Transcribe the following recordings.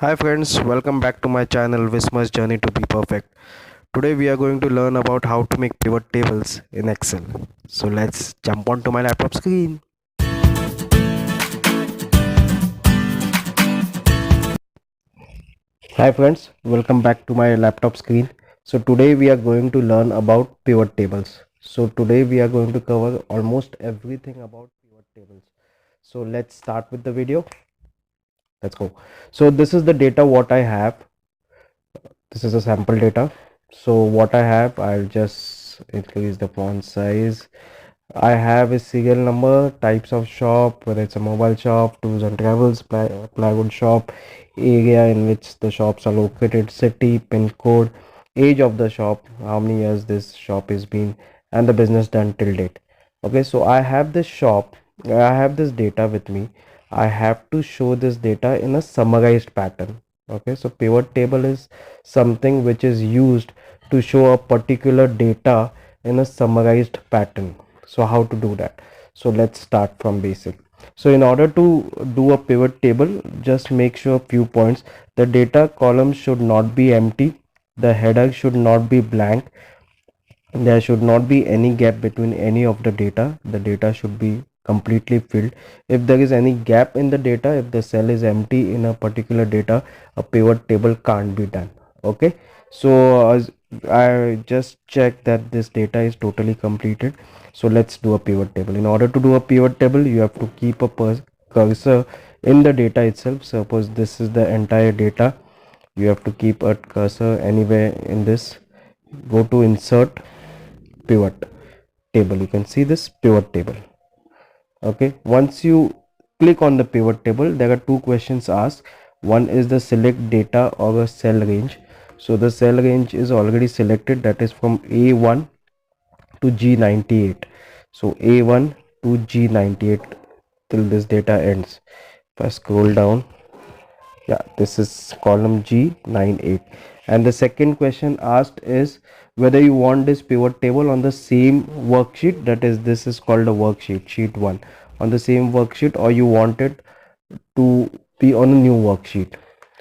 Hi friends, welcome back to my channel Visma's Journey to Be Perfect. Today we are going to learn about how to make pivot tables in Excel. So let's jump onto my laptop screen. Hi friends, welcome back to my laptop screen. So today we are going to learn about pivot tables. So today we are going to cover almost everything about pivot tables. So let's start with the video. Let's go. So this is the data what I have. This is a sample data. So what I have, I'll just increase the font size. I have a serial number, types of shop, whether it's a mobile shop, tools and travels, plywood shop, area in which the shops are located, city, pin code, age of the shop, how many years this shop is been, and the business done till date. Okay, so I have this shop, I have this data with me. I have to show this data in a summarized pattern. Okay, so pivot table is something which is used to show a particular data in a summarized pattern. So how to do that? So let's start from basic. So in order to do a pivot table, just make sure few points. The data column should not be empty, the header should not be blank, there should not be any gap between any of the data should be completely filled. If there is any gap in the data, if the cell is empty in a particular data, a pivot table can't be done. Okay, so I just check that this data is totally completed. So let's do a pivot table. In order to do a pivot table, you have to keep a cursor in the data itself. Suppose this is the entire data, you have to keep a cursor anywhere in this. Go to insert, pivot table. You can see this pivot table. Okay, once you click on the pivot table, there are two questions asked. One is the select data or a cell range. So the cell range is already selected, that is from A1 to G98. So A1 to G98 till this data ends. If I scroll down, yeah, this is column G98. And the second question asked is whether you want this pivot table on the same worksheet, that is this is called a worksheet, sheet 1, on the same worksheet, or you want it to be on a new worksheet.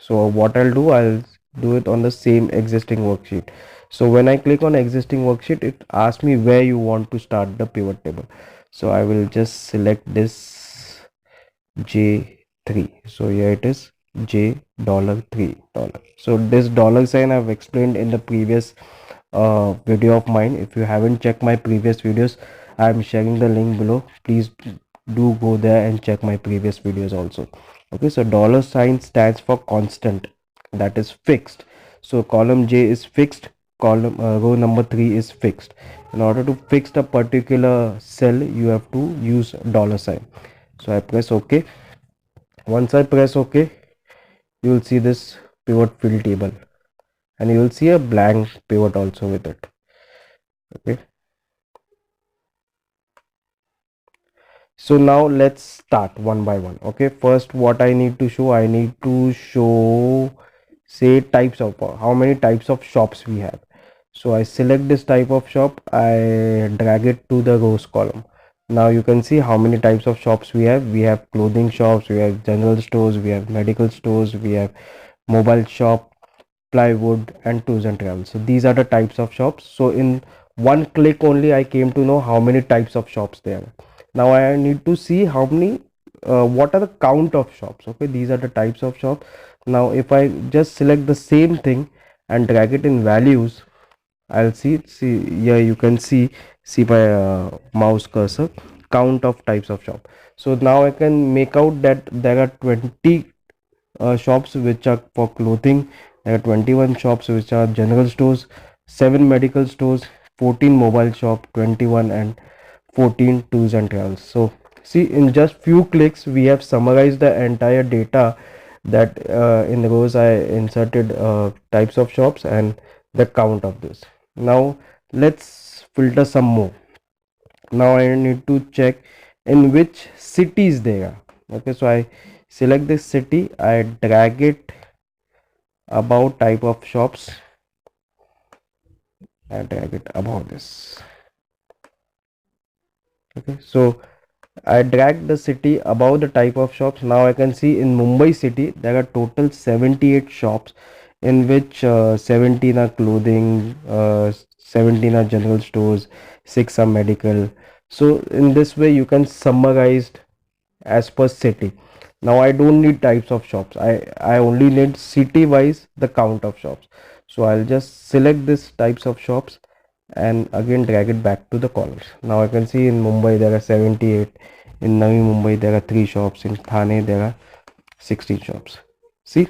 So what I'll do, I'll do it on the same existing worksheet. So when I click on existing worksheet, it asks me where you want to start the pivot table. So I will just select this J3. So here it is, J$3. So this dollar sign I've explained in the previous video of mine. If you haven't checked my previous videos, I'm sharing the link below. Please do go there and check my previous videos also. Okay, so dollar sign stands for constant, that is fixed. So column J is fixed, column row number 3 is fixed. In order to fix a particular cell, you have to use dollar sign. So I press OK. Once I press OK, you will see this pivot fill table, and you will see a blank pivot also with it. Okay, so now let's start one by one. Okay, first what I need to show, I need to show, say, types of, how many types of shops we have. So I select this type of shop, I drag it to the rows column. Now you can see how many types of shops we have. We have clothing shops, we have general stores, we have medical stores, we have mobile shop, plywood, and tools and travels. So these are the types of shops. So in one click only I came to know how many types of shops there are. Now I need to see how many, what are the count of shops. Okay, these are the types of shops. Now if I just select the same thing and drag it in values, I'll see here, you can see my mouse cursor, count of types of shop. So now I can make out that there are 20 shops which are for clothing, there are 21 shops which are general stores, 7 medical stores, 14 mobile shop, 21 and 14 tools and travels. So see, in just few clicks we have summarized the entire data, that in the rows I inserted types of shops and the count of this. Now let's filter some more. Now I need to check in which cities they are. Okay, so I select this city, I drag it about type of shops, I drag it about this. Okay, so I dragged the city above the type of shops. Now I can see in Mumbai city there are total 78 shops, in which 17 are clothing, 17 are general stores, 6 are medical. So in this way you can summarize as per city. Now I don't need types of shops. I only need city wise the count of shops. So I'll just select this types of shops and again drag it back to the columns. Now I can see in Mumbai there are 78, in Navi Mumbai there are 3 shops, in Thane there are 16 shops. See,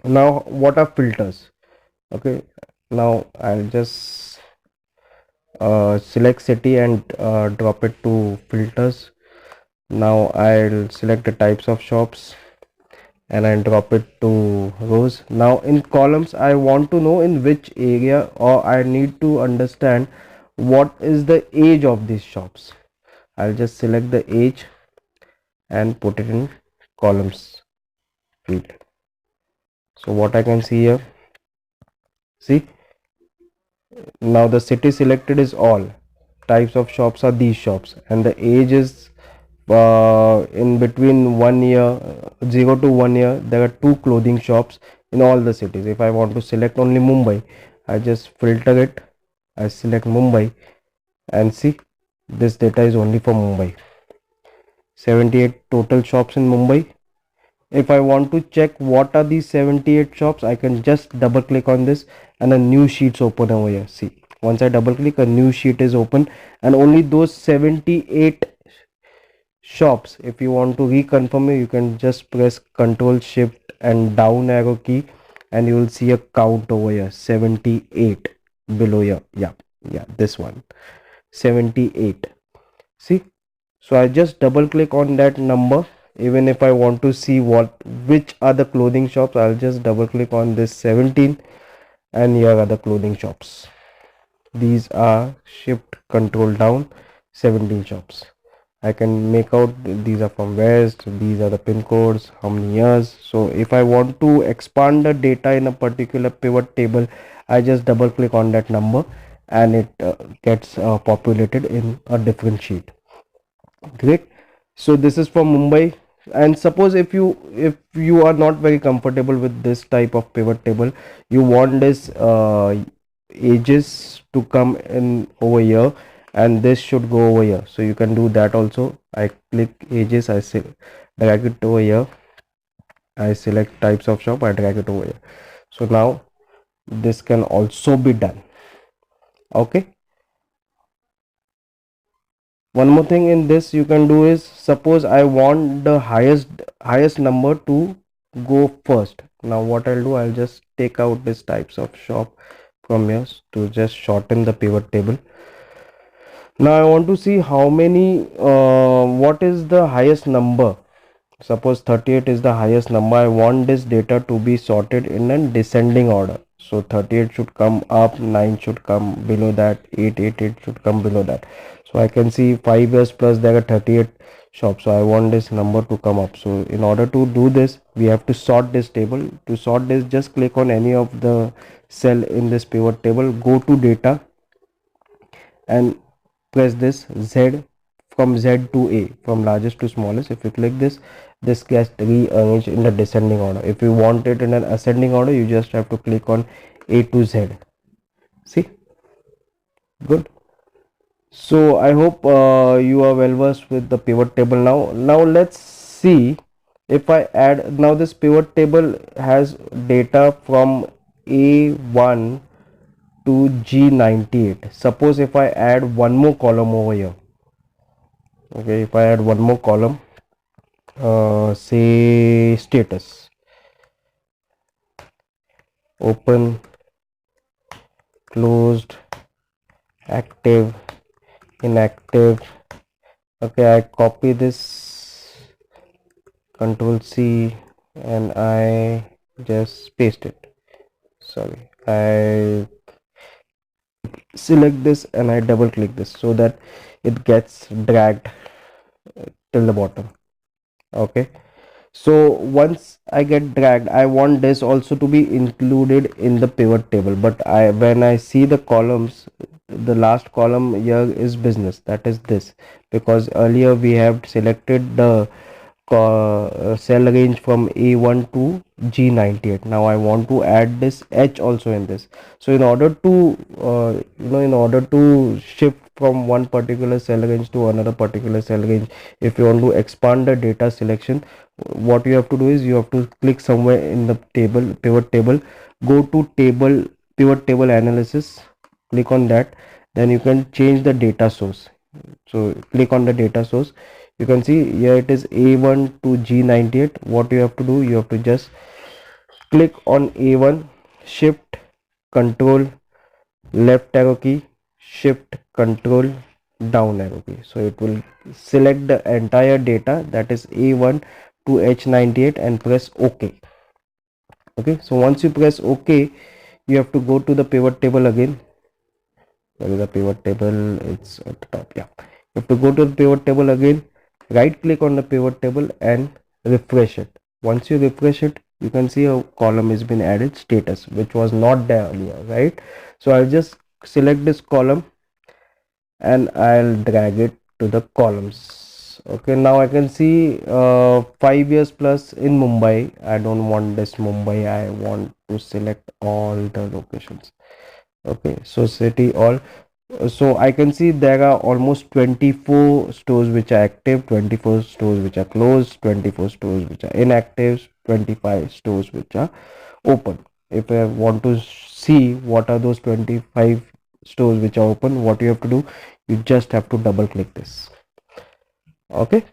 now what are filters? Okay, now I'll just select city and drop it to filters. Now I'll select the types of shops and I drop it to rows. Now in columns I want to know in which area, or I need to understand what is the age of these shops. I'll just select the age and put it in columns field. So what I can see here, see, now the city selected is all, types of shops are these shops, and the age is in between 1 year, 0 to 1 year. There are 2 clothing shops in all the cities. If I want to select only Mumbai, I just filter it, I select Mumbai, and see, this data is only for Mumbai. 78 total shops in Mumbai. If I want to check what are these 78 shops, I can just double click on this and a new sheet's open over here. See, once I double click, a new sheet is open, and only those 78 shops. If you want to reconfirm it, you can just press Ctrl Shift and down arrow key and you will see a count over here, 78 below here. Yeah, this one, 78. See, so I just double click on that number. Even if I want to see which are the clothing shops, I'll just double click on this 17, and here are the clothing shops. These are shift control down, 17 shops. I can make out these are from west, these are the pin codes, how many years. So if I want to expand the data in a particular pivot table, I just double click on that number and it gets populated in a different sheet. Great. So this is for Mumbai. And suppose if you are not very comfortable with this type of pivot table, you want this ages to come in over here, and this should go over here, so you can do that also. I click ages, I drag it over here, I select types of shop, I drag it over here. So now this can also be done. Okay, one more thing in this you can do is, suppose I want the highest number to go first. Now what I'll do, I'll just take out this types of shop from here to just shorten the pivot table. Now I want to see how many what is the highest number. Suppose 38 is the highest number. I want this data to be sorted in a descending order. So 38 should come up, 9 should come below that, 888 should come below that. So I can see 5 years plus there are 38 shops. So I want this number to come up. So in order to do this, we have to sort this table. To sort this, just click on any of the cell in this pivot table, go to data and press this Z, from Z to A, from largest to smallest. If you click this gets rearranged in the descending order. If you want it in an ascending order, you just have to click on A to Z. See, good. So I hope you are well versed with the pivot table. Now let's see if I add. Now this pivot table has data from A1 to G98. Suppose if I add one more column over here, okay, if I add one more column, say status, open, closed, active, inactive. Okay, I copy this, Control C, and I just paste it. Sorry, I select this and I double click this so that it gets dragged till the bottom. Okay, so once I get dragged, I want this also to be included in the pivot table, but when I see the columns, the last column here is business, that is this, because earlier we have selected the cell range from A1 to G98. Now I want to add this H also in this. So in order to in order to shift from one particular cell range to another particular cell range, if you want to expand the data selection, what you have to do is you have to click somewhere in the table, pivot table, go to table, pivot table analysis, click on that, then you can change the data source. So click on the data source, you can see here it is A1 to G98. What you have to do, you have to just click on A1, shift control left arrow key, shift control down arrow key, so it will select the entire data, that is A1 to H98, and press OK. Okay, so once you press OK, you have to go to the pivot table again. Where is the pivot table? It's at the top. Yeah, you have to go to the pivot table again, right click on the pivot table and refresh it. Once you refresh it, you can see a column has been added, status, which was not there earlier, right? So I'll just select this column and I'll drag it to the columns. Okay, now I can see 5 years plus in Mumbai. I don't want this Mumbai, I want to select all the locations. Okay, so city all. So I can see there are almost 24 stores which are active, 24 stores which are closed, 24 stores which are inactive, 25 stores which are open. If I want to see what are those 25 stores which are open, what you have to do, you just have to double click this. Okay,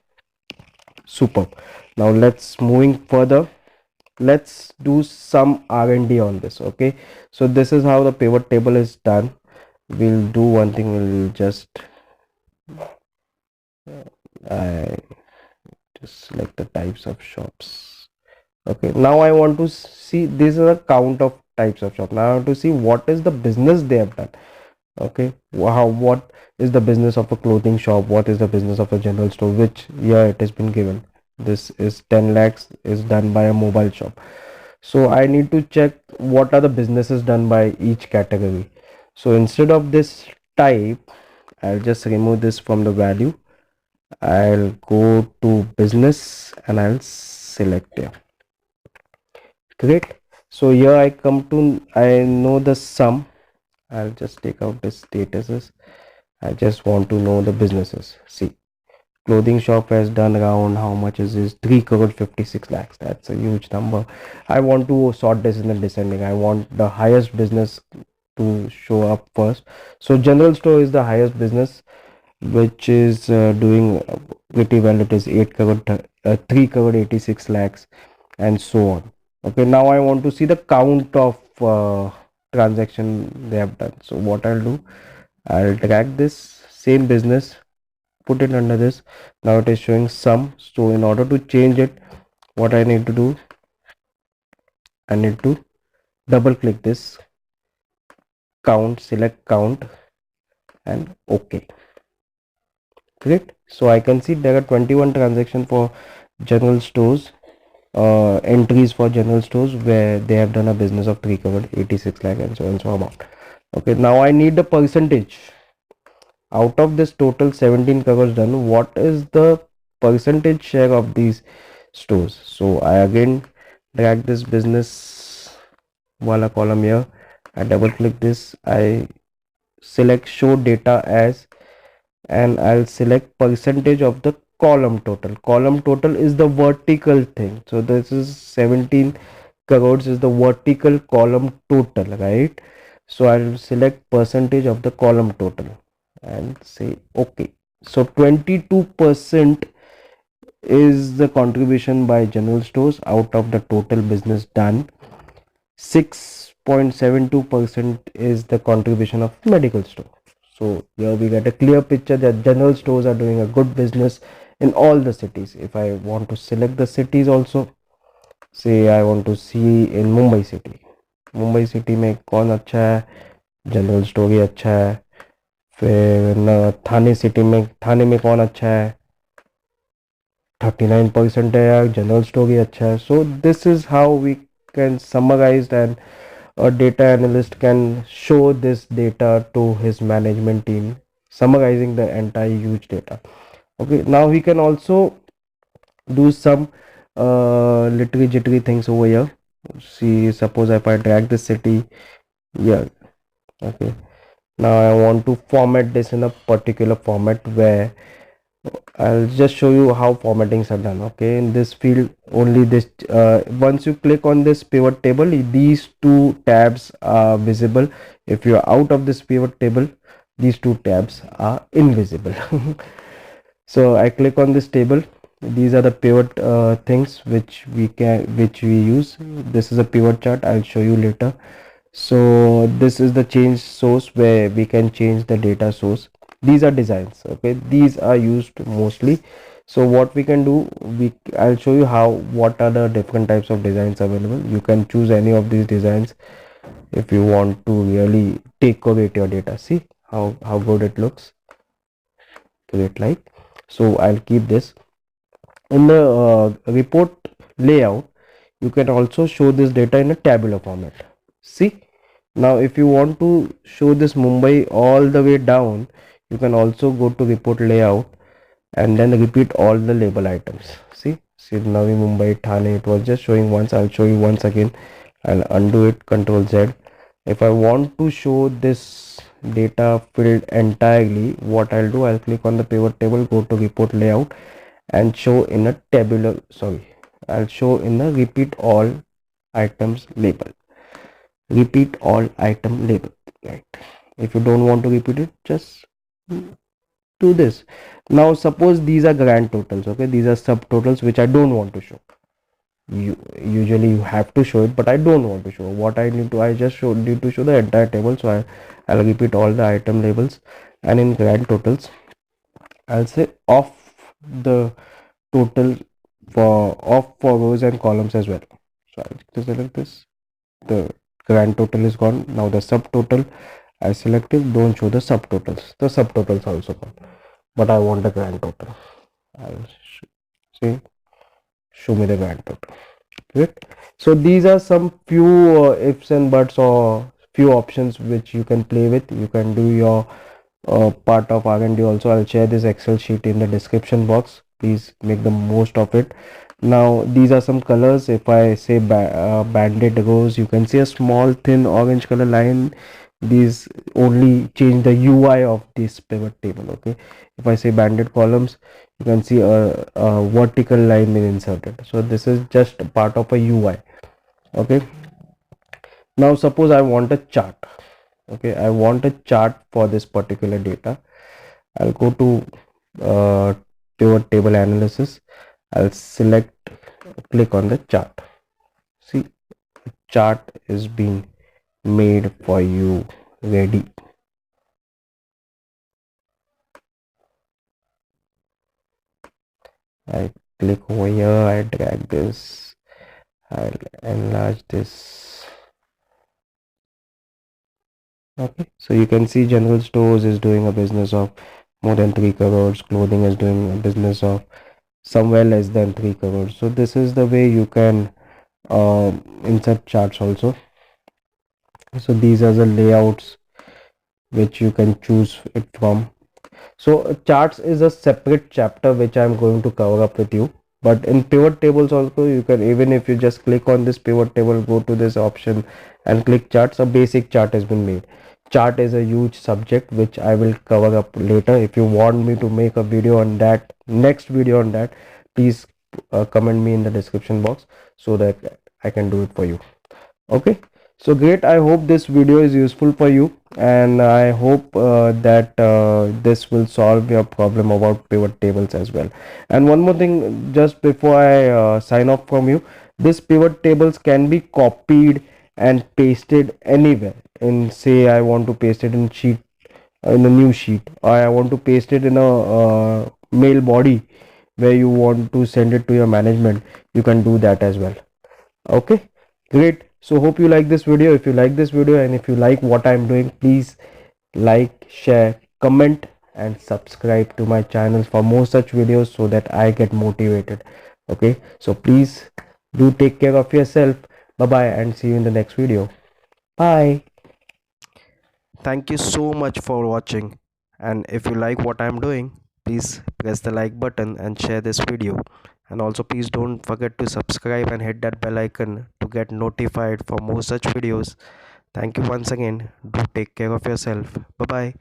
superb. Now let's moving further, let's do some R&D on this. Okay, so this is how the pivot table is done. We'll do one thing, we'll just I just select the types of shops. Okay, now I want to see, this is a count of types of shop. Now I want to see what is the business they have done. Okay, what is the business of a clothing shop, what is the business of a general store, which year it has been given. This is 10 lakhs is done by a mobile shop. So I need to check what are the businesses done by each category. So instead of this type, I'll just remove this from the value. I'll go to business and I'll select here. Great. So here I come to, I know the sum. I'll just take out the statuses. I just want to know the businesses. See, clothing shop has done around, how much is this, 3 crore 56 lakhs. That's a huge number. I want to sort this in the descending. I want the highest business to show up first. So general store is the highest business, which is doing pretty well. It is 8 crore 3 crore 86 lakhs and so on. Okay, now I want to see the count of transaction they have done. So what I'll do, I'll drag this same business, put it under this. Now it is showing sum. So in order to change it, what I need to do, I need to double click this count, select count and OK. Great. So I can see there are 21 transactions for general stores, entries for general stores where they have done a business of 3 crore 86 lakh and so about. Okay, now I need the percentage. Out of this total 17 crores done, what is the percentage share of these stores? So I again drag this business wala column here, I double click this, I select show data as, and I'll select percentage of the column total. Column total is the vertical thing. So this is 17 crores is the vertical column total, right? So I'll select percentage of the column total and say OK. So 22% is the contribution by general stores out of the total business done. 6.72% is the contribution of medical store. So here we get a clear picture that general stores are doing a good business in all the cities. If I want to select the cities also, say I want to see in Mumbai city. Mumbai city में कौन अच्छा है, general store ही अच्छा है. फिर थाने city में, थाने में कौन अच्छा है, 39% है यार, जनरल स्टोर ही अच्छा है. So this is how we can summarize and a data analyst can show this data to his management team, summarizing the entire huge data. Okay, now he can also do some little jittery things over here. See, suppose if I drag the city, yeah, okay. Now I want to format this in a particular format where I'll just show you how formattings are done. Okay, in this field only this once you click on this pivot table, these two tabs are visible. If you are out of this pivot table, these two tabs are invisible. So I click on this table. These are the pivot things which we use. This is a pivot chart. I'll show you later. So this is the change source where we can change the data source. These are designs. Okay, these are used mostly. So what we can do, I'll show you how what are the different types of designs available. You can choose any of these designs if you want to really decorate your data. See how good it looks. Great, like so. I'll keep this in the report layout. You can also show this data in a tabular format. See, now if you want to show this Mumbai all the way down, you can also go to report layout and then repeat all the label items. See Navi Mumbai Thane, it was just showing once. I'll show you once again. I'll undo it, Control Z. If I want to show this data field entirely, what I'll do, I'll click on the pivot table, go to report layout and show in a tabular, I'll show in a repeat all items label. Repeat all item label, right? If you don't want to repeat it, just do this. Now suppose these are grand totals. Okay, these are subtotals which I don't want to show. Usually you have to show it, but I don't want to show. What I need to, I just need to show the entire table. So I'll repeat all the item labels, and in grand totals I'll say off the total for rows and columns as well. So I'll select this. The grand total is gone. Now the subtotal I selected, don't show the subtotals. The subtotals also gone, but I want the grand total. I'll see, show me the grand total. Right. So these are some few ifs and buts or few options which you can play with. You can do your part of R&D also. I'll share this Excel sheet in the description box. Please make the most of it. Now these are some colors. If I say banded rows, you can see a small thin orange color line. These only change the UI of this pivot table. Okay, if I say banded columns, you can see a vertical line is inserted. So this is just part of a UI. Okay, now suppose I want a chart. Okay, I want a chart for this particular data. I'll go to pivot table analysis. I'll select, click on the chart. See, chart is being made for you, ready. I click over here, I drag this, I'll enlarge this. Okay, so you can see general stores is doing a business of more than 3 crores, clothing is doing a business of somewhere less than 3 crores. So this is the way you can insert charts also. So these are the layouts which you can choose it from. So charts is a separate chapter which I'm going to cover up with you. But in pivot tables also, you can, even if you just click on this pivot table, go to this option and click charts, a basic chart has been made. Chart is a huge subject which I will cover up later. If you want me to make a video on that, next video on that, please comment me in the description box so that I can do it for you. Okay, so great. I hope this video is useful for you, and I hope that this will solve your problem about pivot tables as well. And one more thing, just before I sign off from you, this pivot tables can be copied and pasted anywhere. In, say I want to paste it in sheet, in a new sheet, or I want to paste it in a mail body where you want to send it to your management, you can do that as well. Okay, great. So hope you like this video. If you like this video and if you like what I'm doing, please like, share, comment and subscribe to my channel for more such videos so that I get motivated. Okay, so please do take care of yourself. Bye bye and see you in the next video. Bye. Thank you so much for watching, and if you like what I'm doing, please press the like button and share this video, and also please don't forget to subscribe and hit that bell icon to get notified for more such videos. Thank you once again. Do take care of yourself. Bye bye.